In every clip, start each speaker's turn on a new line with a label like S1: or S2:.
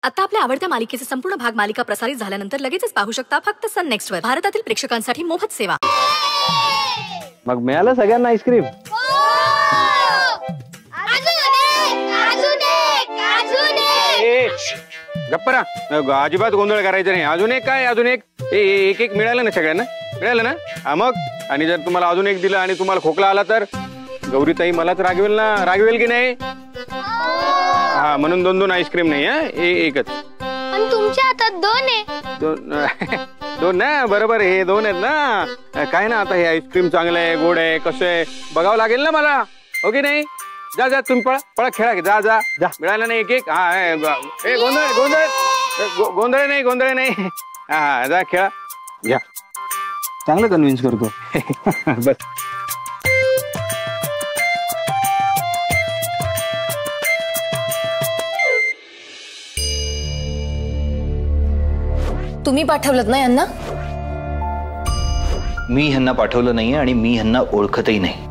S1: आता आपल्या आवडत्या मालिकेचे संपूर्ण भाग मालिका प्रसारित झाल्यानंतर लगेचच पाहू शकता फक्त सन नेक्स्ट वर. भारतातील प्रेक्षकांसाठी मोफत सेवा.
S2: मग मिळालं सगळ्यांना आईस्क्रीम?
S3: गप्परा, अजिबात गोंधळ करायचा नाही. अजून एक काय, अजून एक एक एक मिळालं ना सगळ्यांना? मिळालं ना? हा मग. आणि जर तुम्हाला अजून एक दिलं आणि तुम्हाला खोकला आला तर गौरीताई मलाच रागवेल ना? रागवेल की नाही? हा, म्हणून 2-2 आईस्क्रीम नाही. हा, एकच.
S4: पण तुमच्या हातात 2 आहे.
S3: 2 ना? बरोबर, हे 2 आहेत ना. काय ना, आता हे आईस्क्रीम चांगलं आहे, गोड आहे, कसं आहे बघावं लागेल ना मला, हो की नाही? जा जा, तुम्ही पळा पळा, खेळा की. जा जा जा. मिळालं नाही एक एक. हा, गोंधळ गोंधळ गोंधळ नाही, गोंधळ नाही. हा, जा खेळा. घ्या.
S2: चांगलं कन्व्हिन्स करतो.
S3: बस.
S1: तुम्ही पाठवलत ना यांना?
S5: मी ह्यांना पाठवलं नाहीये आणि मी ह्यांना ओळखतही नाही.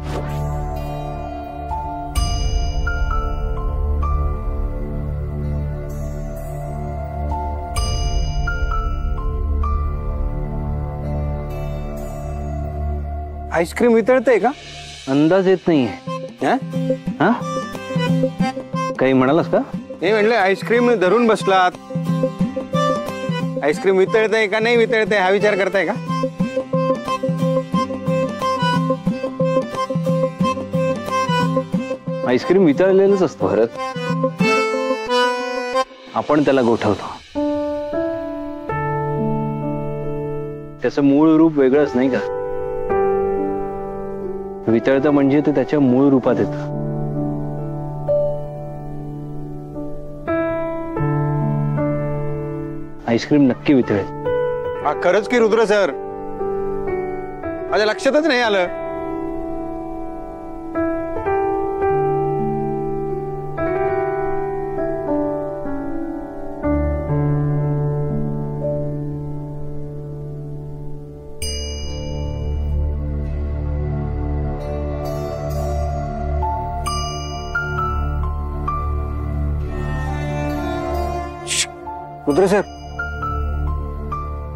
S3: आईस्क्रीम वितळतंय का?
S2: अंदाज येत नाहीये. हा, काही म्हणालास का?
S3: नाही म्हणलं, आईस्क्रीम धरून बसलात. आईस्क्रीम वितळतंय का नाही वितळतंय हा विचार करताय का?
S2: आईस्क्रीम वितळलेलंच असतं भरत. आपण त्याला गोठवतो. त्याचं मूळ रूप वेगळंच नाही का? वितळतं म्हणजे ते त्याच्या मूळ रूपात येतं. आईस्क्रीम नक्की वितळेल.
S3: हा, खरंच की रुद्र सर? माझ्या लक्षातच नाही आलं. रुद्र सर,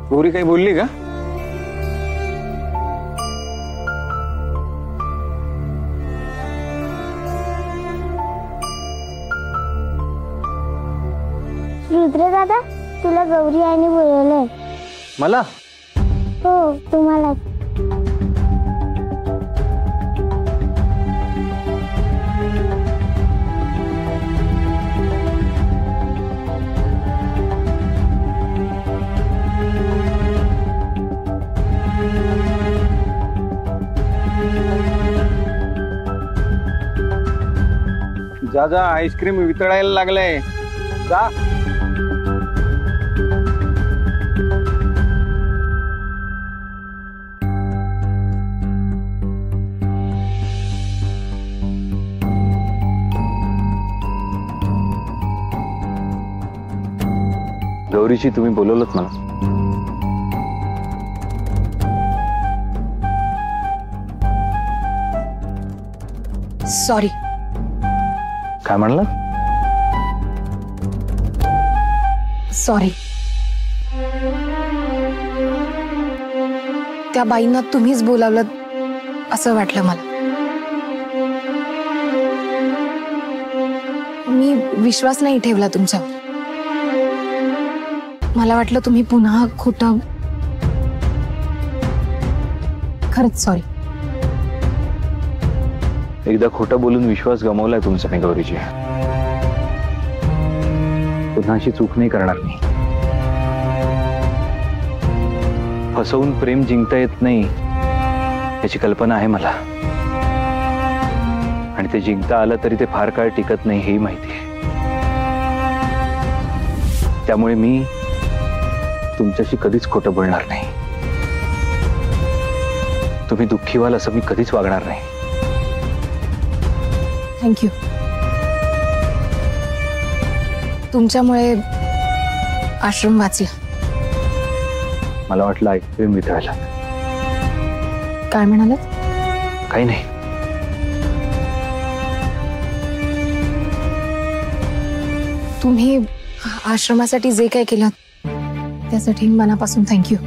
S3: गौरी काही बोलली का?
S4: रुद्र दादा, तुला गौरी आईने बोलवलंय.
S2: मला?
S4: हो, तुम्हाला.
S3: जा जा, आईस्क्रीम वितळायला लागलंय. जा.
S2: गौरीची तुम्ही बोलवलत मला?
S1: सॉरी.
S2: काय म्हणलं?
S1: सॉरी. त्या बाईंना तुम्हीच बोलावलं असं वाटलं मला. मी विश्वास नाही ठेवला तुमच्यावर. मला वाटलं तुम्ही पुन्हा खोटं. खरंच सॉरी.
S2: एकदा खोटं बोलून विश्वास गमावलाय तुमचा मी गौरीजी. पुन्हा अशी चूक नाही करणार मी. फसवून प्रेम जिंकता येत नाही याची कल्पना आहे मला. आणि ते जिंकता आलं तरी ते फार काळ टिकत नाही हेही माहिती आहे. त्यामुळे मी तुमच्याशी कधीच खोटं बोलणार नाही. तुम्ही दुःखी व्हाल असं मी कधीच वागणार नाही.
S1: थँक्यू. तुमच्यामुळे आश्रम वाचला.
S2: मला वाटलं आईस्क्रीम वितळायला.
S1: काय म्हणालात?
S2: काही नाही.
S1: तुम्ही
S6: आश्रमासाठी जे काय केलं त्यासाठी मनापासून थँक्यू.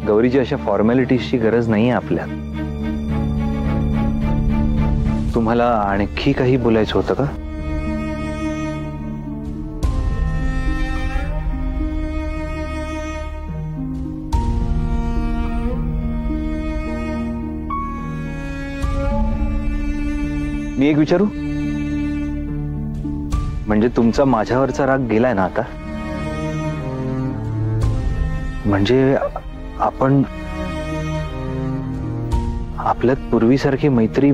S2: गौरीजी, अशा फॉर्मॅलिटीजची गरज नाहीये आपल्यात. तुम्हाला आणखी काही बोलायचं होतं का? मी एक विचारू? म्हणजे तुमचा माझ्यावरचा राग गेलाय ना आता? म्हणजे आपण आपल्यात पूर्वीसारखी मैत्री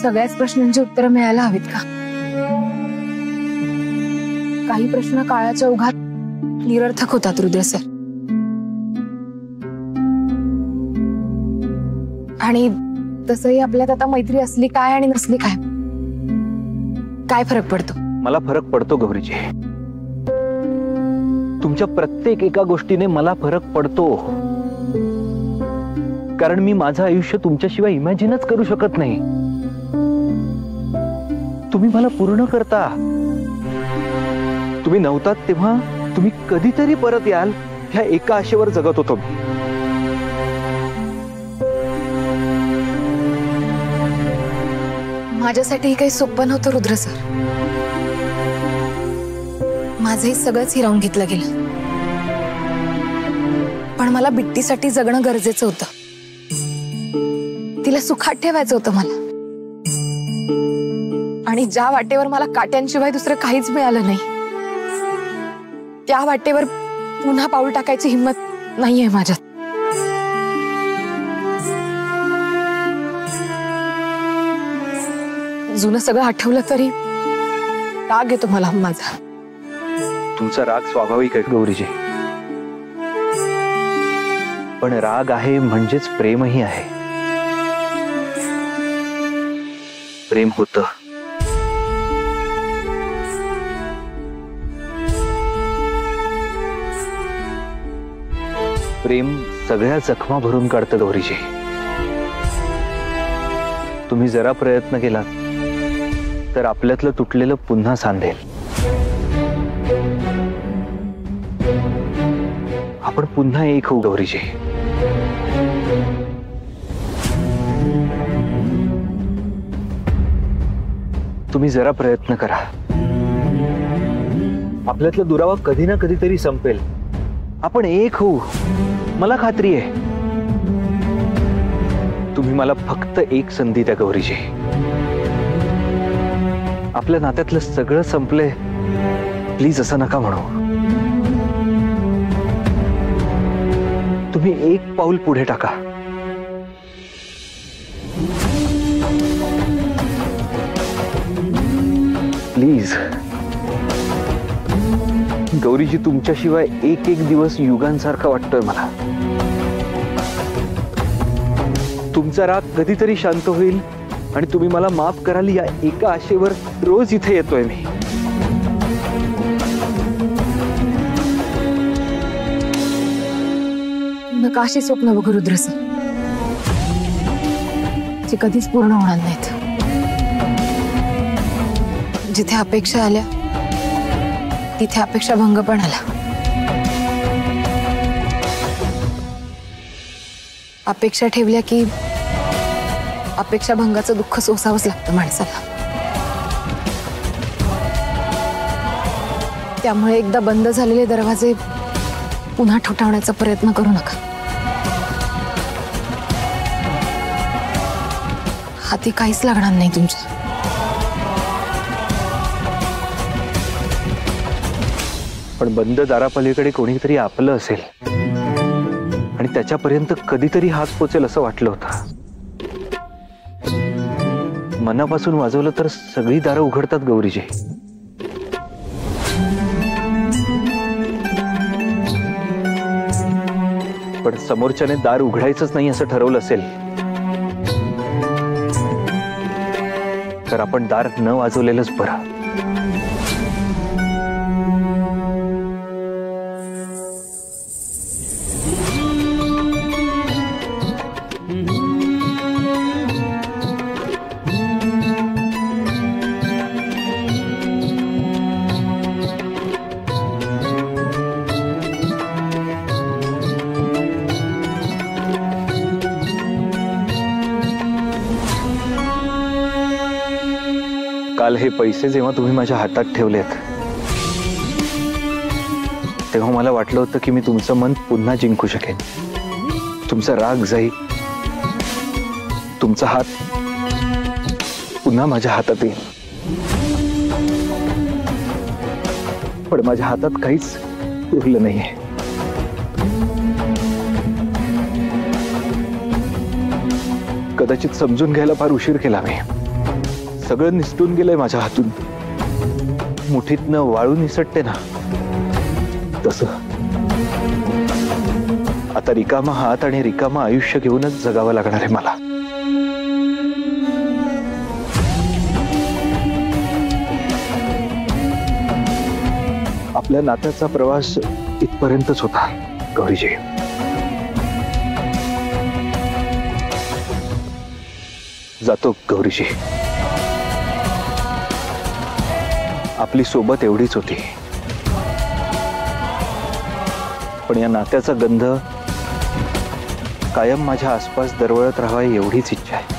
S6: सगळ्याच प्रश्नांची उत्तरं मिळायला हवीत का? काही प्रश्न काळाच्या ओघात निरर्थक होतात रुद्र सर. आणि तसंही आपल्यात आता मैत्री असली काय आणि नसली काय, काय फरक पडतो?
S2: मला फरक पडतो गौरीजी. तुमच्या प्रत्येक एका गोष्टीने मला फरक पडतो. कारण मी माझं आयुष्य तुमच्याशिवाय इमॅजिनच करू शकत नाही. तुम्ही मला पूर्ण करता. तुम्ही नव्हतात तेव्हा तुम्ही कधीतरी परत याल ह्या एका आशेवर जगत होतो मी.
S6: माझ्यासाठी काही सोपं नव्हतं रुद्र सर. माझंही सगळंच हिरावून घेतलं गेलं. पण मला बिट्टीसाठी जगणं गरजेचं होतं. तिला सुखात ठेवायचं होतं मला. आणि ज्या वाटेवर मला काट्यांशिवाय दुसरं काहीच मिळालं नाही, त्या वाटेवर पुन्हा पाऊल टाकायची हिंमत नाहीये माझ्यात. जुनं सगळं आठवलं तरी राग येतो मला माझा.
S2: तुमचा राग स्वाभाविक आहे गौरीजी. पण राग आहे म्हणजेच प्रेमही आहे. प्रेम होतं. प्रेम सगळ्या जखमा भरून काढतं गौरीजी. तुम्ही जरा प्रयत्न केलात तर आपल्यातलं तुटलेलं पुन्हा सांधेल. आपण पुन्हा एक होऊ गौरीजी. तुम्ही जरा प्रयत्न करा. आपल्यातला दुरावा कधी ना कधीतरी संपेल. आपण एक होऊ, मला खात्री आहे. तुम्ही मला फक्त एक संधी द्या गौरीजी. आपल्या नात्यातलं सगळं संपलंय, प्लीज असं नका म्हणू. तुम्ही एक पाऊल पुढे टाका. प्लीज गौरीजी, तुमच्याशिवाय एक एक दिवस युगांसारखा वाटतोय मला. तुमचा राग कधीतरी शांत होईल आणि तुम्ही मला माफ कराल या एका आशेवर रोज इथे येतोय मी.
S6: नका अशी स्वप्न बघू रुद्र सर, जे कधीच पूर्ण होणार नाहीत. जिथे अपेक्षा आल्या तिथे अपेक्षा भंग पण आला. अपेक्षा ठेवल्या की अपेक्षा भंगाचं दुःख सोसावंच लागतं माणसाला. त्यामुळे एकदा बंद झालेले दरवाजे पुन्हा ठोठावण्याचा प्रयत्न करू नका. हाती काहीच लागणार नाही तुमच्या.
S2: पण बंद दारापलीकडे कोणीतरी आपलं असेल आणि त्याच्यापर्यंत कधीतरी हात पोचेल असं वाटलं होतं. मनापासून वाजवलं तर सगळी दारं उघडतात गौरीजी. पण समोरच्याने दार उघडायचंच नाही असं ठरवलं असेल तर आपण दार न वाजवलेलंच बरं. काल हे पैसे जेव्हा तुम्ही माझ्या हातात ठेवलेत तेव्हा मला वाटलं होतं की मी तुमचं मन पुन्हा जिंकू शकेन, तुमचा राग जाईल, तुमचा हात पुन्हा माझ्या हातात येईल. पण माझ्या हातात काहीच उरलं नाहीये. कदाचित समजून घ्यायला फार उशीर केला मी. सगळं निसटून गेलंय माझ्या हातून. मुठीतनं वाळू निसटते ना तसं. आता रिकामा हात आणि रिकामा आयुष्य घेऊनच जगावं लागणार आहे मला. आपल्या नात्याचा प्रवास इथपर्यंतच होता गौरीजी. जातो गौरीजी. आपली सोबत एवढीच होती, पण या नात्याचा गंध कायम माझ्या आसपास दरवळत राहावा एवढीच इच्छा आहे.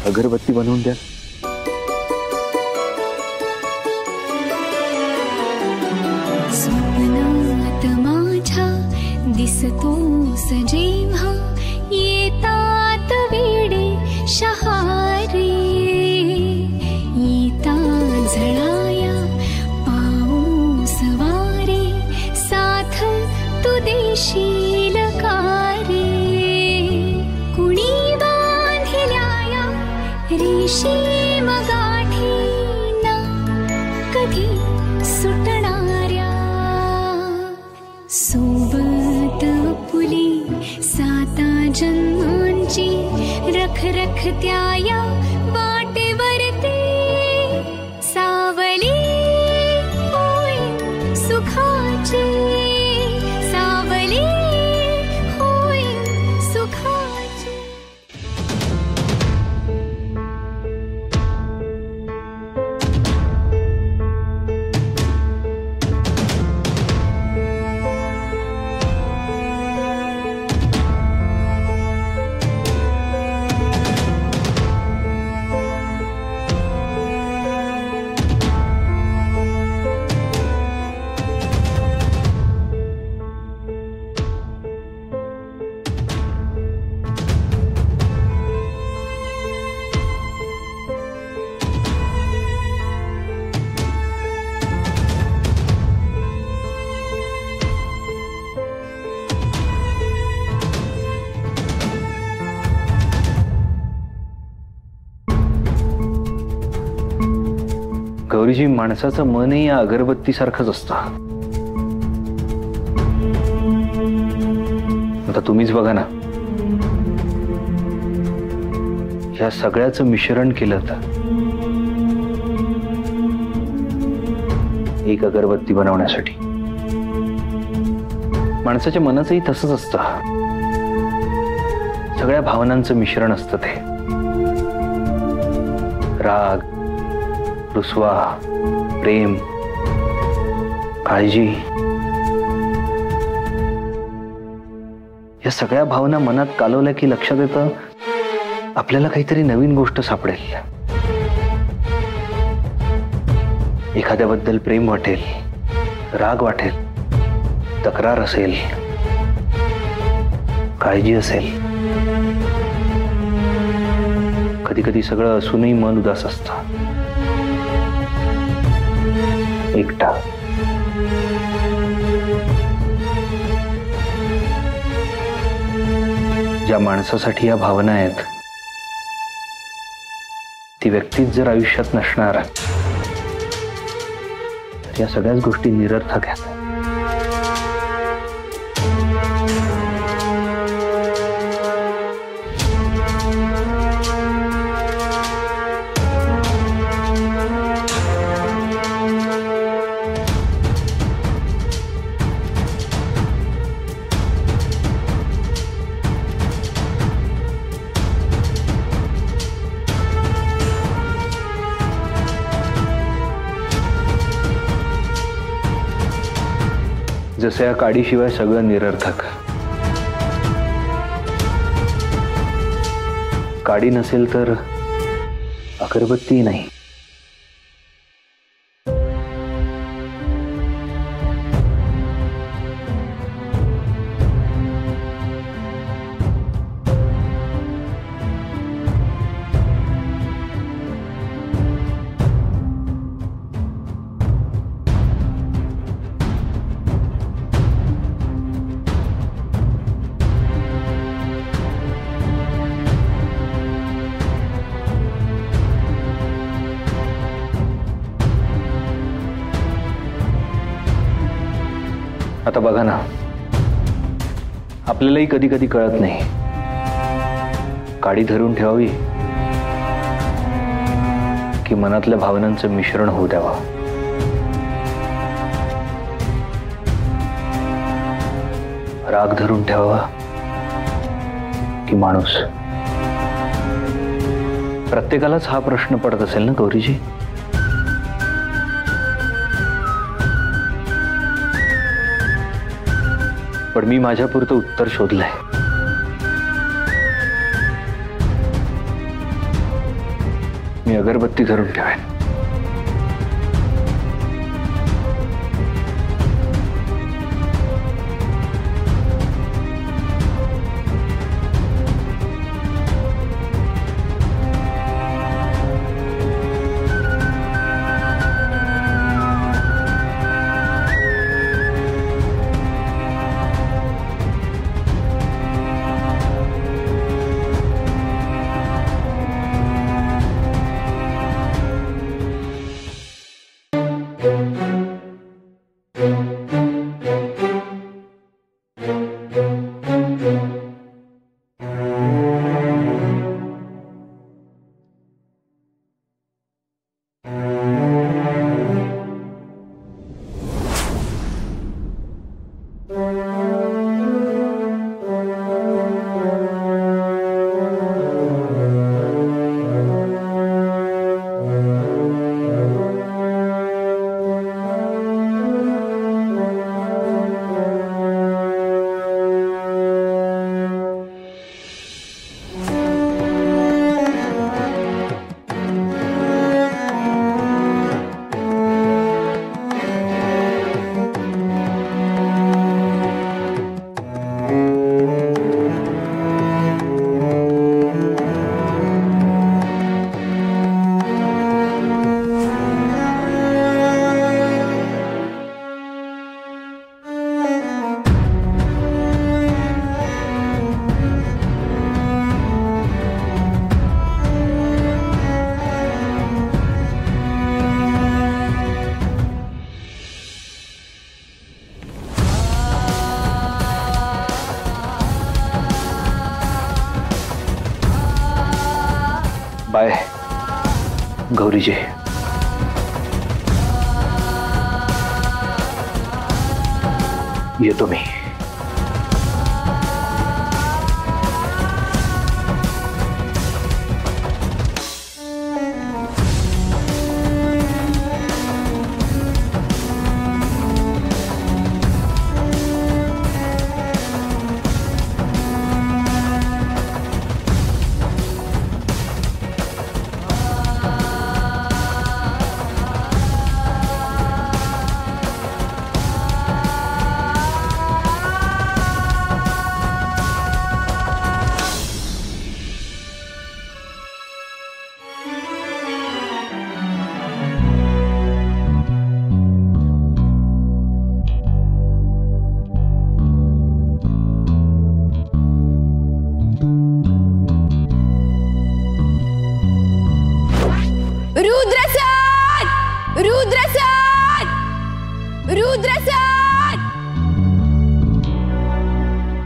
S2: अगरबत्ती बनवून द्या.
S7: स्वप्नात माझ्या दिसतो सजेव्हा येतात वेडे शहारे. येता झळाया पाऊस वारे साथ तू देशील कारे. कुणी बांधिल्या रेशीम गाठीना कधी सुटणाऱ्या. सोबत पुली साता जन्मांची रख रख त्या वाटेवरती. सावली होय सुखाची, सावली होय सुखाची.
S2: गौरीजी, माणसाचं मनही या अगरबत्तीसारखंच असतं. आता तुम्हीच बघा ना, या सगळ्याचं मिश्रण केलं तर एक अगरबत्ती बनवण्यासाठी. माणसाच्या मनाचंही तसंच असतं. सगळ्या भावनांचं मिश्रण असतं ते. राग, रुसवा, प्रेम, काळजी, या सगळ्या भावना मनात कालवल्या की लक्षात येतं आपल्याला काहीतरी नवीन गोष्ट सापडेल. एखाद्याबद्दल प्रेम वाटेल, राग वाटेल, तक्रार असेल, काळजी असेल. कधी कधी सगळं असूनही मन उदास असतं, एकटा. ज्या माणसासाठी या भावना आहेत ती व्यक्तीच जर आयुष्यात नसणार तर या सगळ्याच गोष्टी निरर्थक आहेत. जसं या काडीशिवाय सगळं निरर्थक. काडी नसेल तर अगरबत्ती नाही. आता बघा ना, आपल्यालाही कधी कधी कळत नाही काडी धरून ठेवावी की मनातल्या भावनांचं मिश्रण होऊ द्यावा. राग धरून ठेवावा की माणूस. प्रत्येकालाच हा प्रश्न पडत असेल ना गौरीजी. पण मी माझ्यापुरतं उत्तर शोधलंय. मी अगरबत्ती धरून ठेवेन. बाय गौरीजी. येतो मी.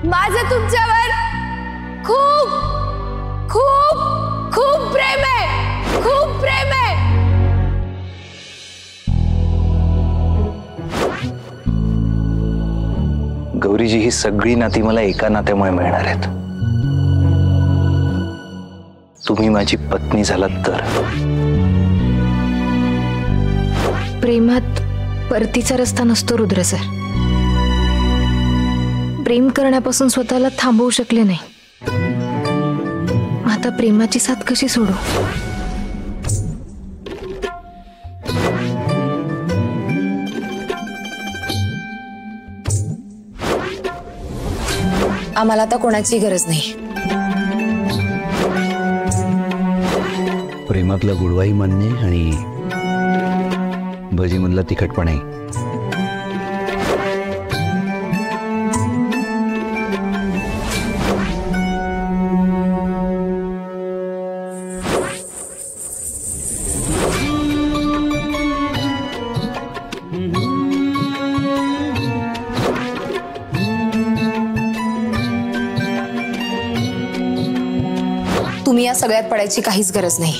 S6: माझं तुमच्यावर खूप खूप खूप प्रेम आहे. खूप प्रेम आहे.
S5: गौरीजी, ही सगळी नाती मला एका नात्यामुळे मिळणार आहेत. तुम्ही माझी पत्नी झालात तर.
S6: प्रेमात परतीचा रस्ता नसतो रुद्र सर. प्रेम करण्यापासून स्वतःला थांबवू शकले नाही, आता प्रेमाची साथ कशी सोडू? आम्हाला आता कोणाची गरज नाही.
S5: प्रेमातलं गुडवाई म्हणणे आणि भजीमधला तिखटपणाही.
S6: तुम्ही या सगळ्यात पडायची काहीच गरज नाही.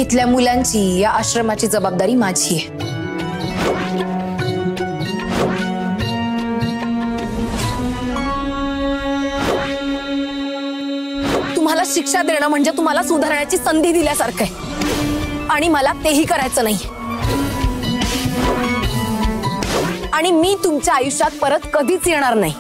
S6: इथल्या मुलांची, या आश्रमाची जबाबदारी माझी आहे. तुम्हाला शिक्षा देणं म्हणजे तुम्हाला सुधारण्याची संधी दिल्यासारखं आहे आणि मला तेही करायचं नाही. आणि मी तुमच्या आयुष्यात परत कधीच येणार नाही.